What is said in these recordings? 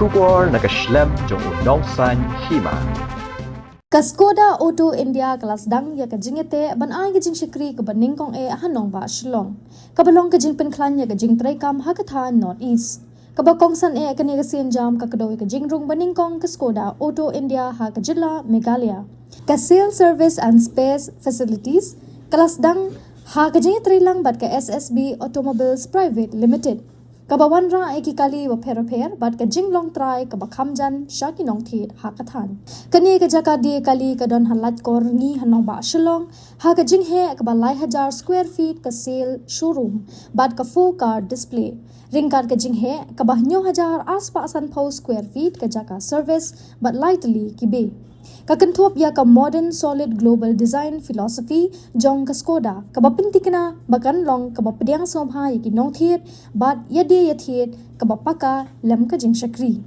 Shubor nakaslem jong unongsan Hima. Skoda Auto India kelas dang ya kajingete ban ai kajing shikri ke ban Nyngkong hanong ba Shillong. Kabalong kajing penklan ya kajing traikam hakatha North East. Kabakong san kani kasian jam kakadoi kajing rung ban Nyngkong ke Skoda Auto India ha kajilla Meghalaya. Ka sales service and space facilities kelas dang ha kajing trilang bat ke SSB Automobiles Private Limited. Kabawan ra ki kali wa per bat ka jinglong try ka bakhamjan shaki nong thit hakathan kani ka Jaka di kali ka don halat kor ngi hanong ba Shillong ha ka jing he ka balai 1000 square feet ka sale showroom bat ka 4 car display ring car ka jing he ka bah 9000 aspasan po square feet ka Jaka service bat lightly ki be Kakentuap ya ka modern solid global design philosophy jong ka Skoda ka bapinti kana bakan long ka bapdiang somha ki nong thiet bat yade yathiet ka bapaka lam ka jing shakri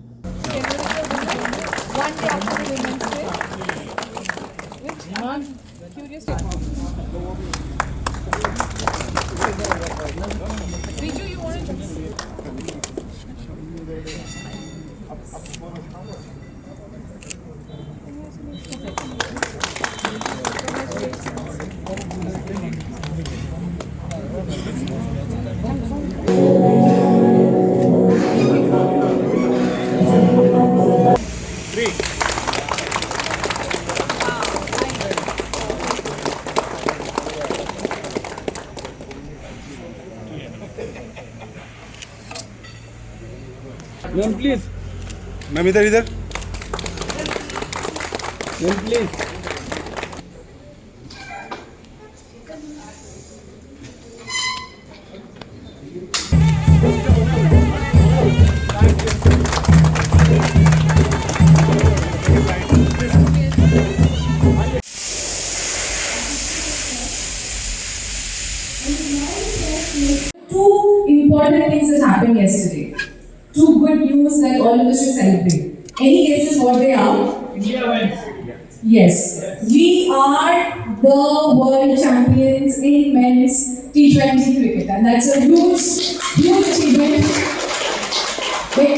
One day after the Women's Day. Which I'm curious to know. Viju, you want to ma'am please ma'am इधर इधर ma'am please Two important things that happened yesterday. Two good news that all of us should celebrate. Any guesses what they are? India wins. Yes. We are the world champions in men's T20 cricket, and that's a huge, huge achievement.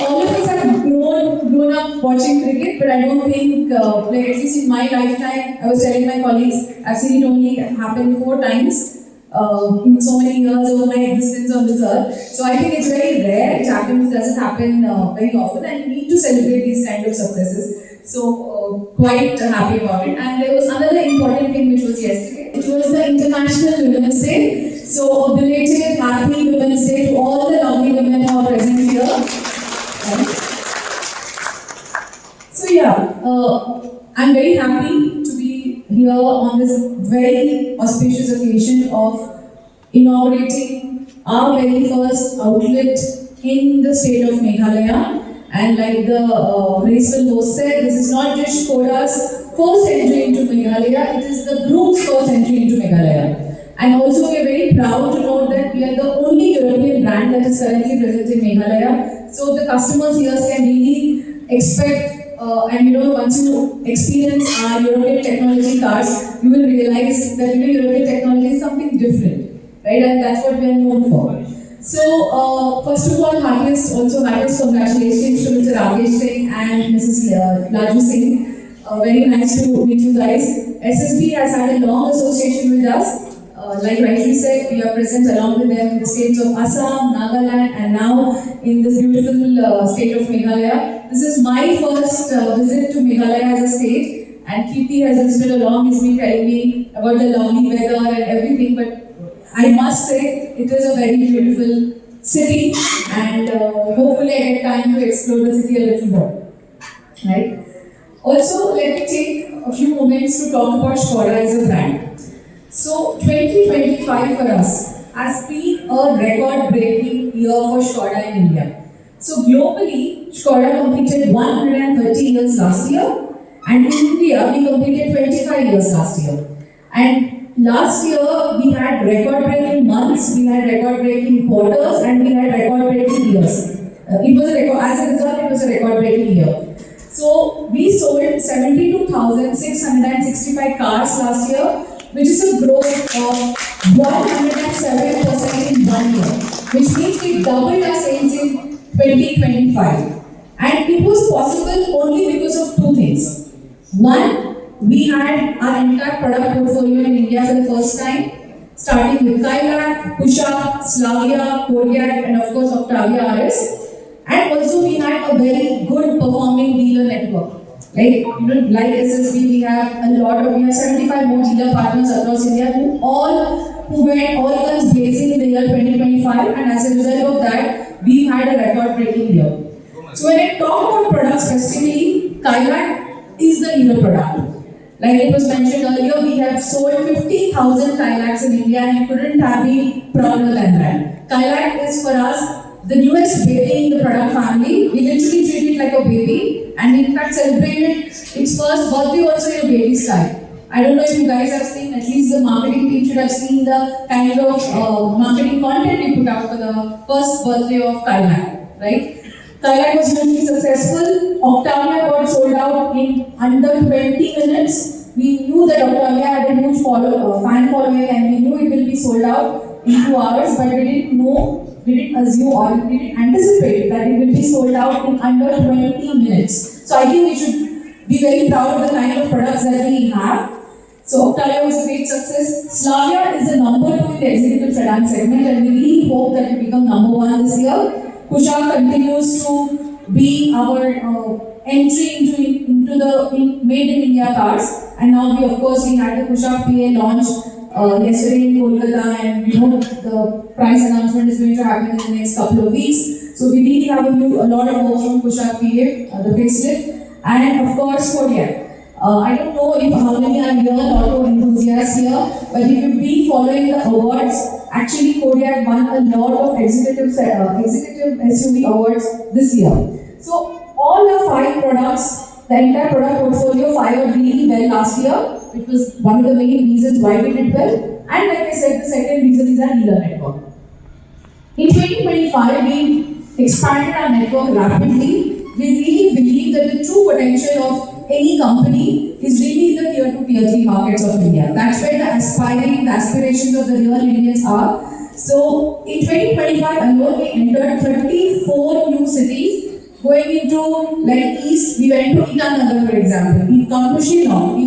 All of us have grown up watching cricket, but I don't think, at least in my lifetime, I was telling my colleagues, I've seen it only happen 4 times. In so many years of my existence on this earth. So I think it's very rare, it doesn't happen very often, and we need to celebrate these kind of successes. So quite happy about it. And there was another important thing which was yesterday. It was the International Women's Day. So a belated happy Women's Day to all the lovely women who are present here. So yeah, I'm very happy to be here on this very auspicious occasion of inaugurating our very first outlet in the state of Meghalaya. And like the graceful host said, this is not just Skoda's first entry into Meghalaya, it is the group's first entry into Meghalaya. And also we are very proud to note that we are the only European brand that is currently present in Meghalaya. So the customers here can really expect and once you experience our European technology cars, you will realize that European technology is something different, right? And that's what we are known for. So, first of all, heartiest congratulations to Mr. Rakesh Singh and Mrs. Laju Singh. Very nice to meet you guys. SSB has had a long association with us. Like rightly said, we are present along with them in the states of Assam, Nagaland, and now in this beautiful state of Meghalaya. This is my first visit to Meghalaya as a state, and Kirti has visited along with me, telling me about the lovely weather and everything. But I must say, it is a very beautiful city, and hopefully I get time to explore the city a little more. Right? Also, let me take a few moments to talk about Skoda as a brand. So 2025 for us has been a record-breaking year for Skoda in India. So globally, Skoda completed 130 years last year, and in India we completed 25 years last year. And last year we had record-breaking months, we had record-breaking quarters, and we had record-breaking years. It was a record. As a result, it was a record-breaking year. So we sold 72,665 cars last year, which is a growth of 107% in 1 year, which means we doubled our sales in 2025. And it was possible only because of two things. One, we had our entire product portfolio in India for the first time, starting with Kailak, Kushak, Slavia, Kodiak, and of course Octavia RS. And also we had a very good performing dealer network. Like SSB, we have 75 more dealer partners across India who went all guns blazing in the year 2025, and as a result of that, we've had a record-breaking year. So when I talk about products specifically, Kailak is the leader product. Like it was mentioned earlier, we have sold 50,000 Kailaks in India and couldn't have been prouder than that. Kailak is for us the newest baby in the product family. We literally treat it like a baby and in fact celebrated its first birthday also in a baby style. I don't know if you guys have seen, at least the marketing team should have seen the kind of marketing content we put out for the first birthday of Kailak, right? Kailak was hugely successful. Octavia got sold out in under 20 minutes. We knew that Octavia had a huge fan following and we knew it will be sold out in 2 hours, but we didn't know, we didn't assume or we didn't anticipate that it will be sold out in under 20 minutes. So I think we should be very proud of the kind of products that we have. So Octavia was a great success. Slavia is the number 2 in the executive sedan segment and we really hope that it become number 1 this year. Kushak continues to be our entry into the made in India cars, and now we had the Kushak Plie launch yesterday in Kolkata, and the price announcement is going to happen in the next couple of weeks. So we really have a lot of work from Kushak Plie, the facelift, and of course Kodiak. I don't know how many are here, auto enthusiasts here, but if you've been following the awards, actually Kodiak won a lot of executive SUV awards this year. So all the 5 products, the entire product portfolio fired really well last year. It was one of the main reasons why we did well. And like I said, the second reason is our dealer network. In 2025, we expanded our network rapidly. We really believe that the true potential of any company is really in the tier 2, tier 3 markets of India. That's where the aspirations of the real Indians are. So in 2025 alone, we entered 34 new cities. Going into like east, we went to Itanagar, for example. We come to Shillong.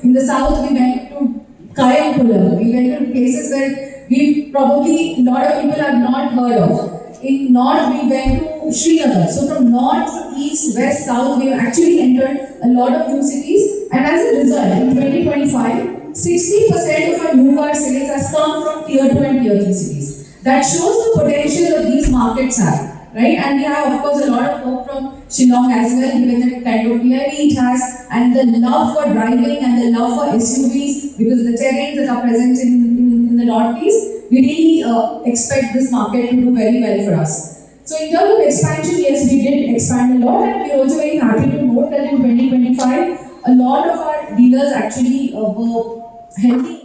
In the south, we went to Kayakulam. We went to places where a lot of people have not heard of. In north, we went to Srinagar. So from north, east, west, south, we have actually entered a lot of new cities. And as a result, in 2025, 60% of our new car sales has come from tier 2 and tier 3 cities. That shows the potential that these markets have. Right? And we have, of course, a lot of hope from Shillong as well, given the kind of PIV it has, and the love for driving and the love for SUVs, because the terrains that are present in the Northeast, we really expect this market to do very well for us. So in terms of expansion, yes, we did expand a lot, and we're also very happy to note that in 2025, a lot of our dealers actually were healthy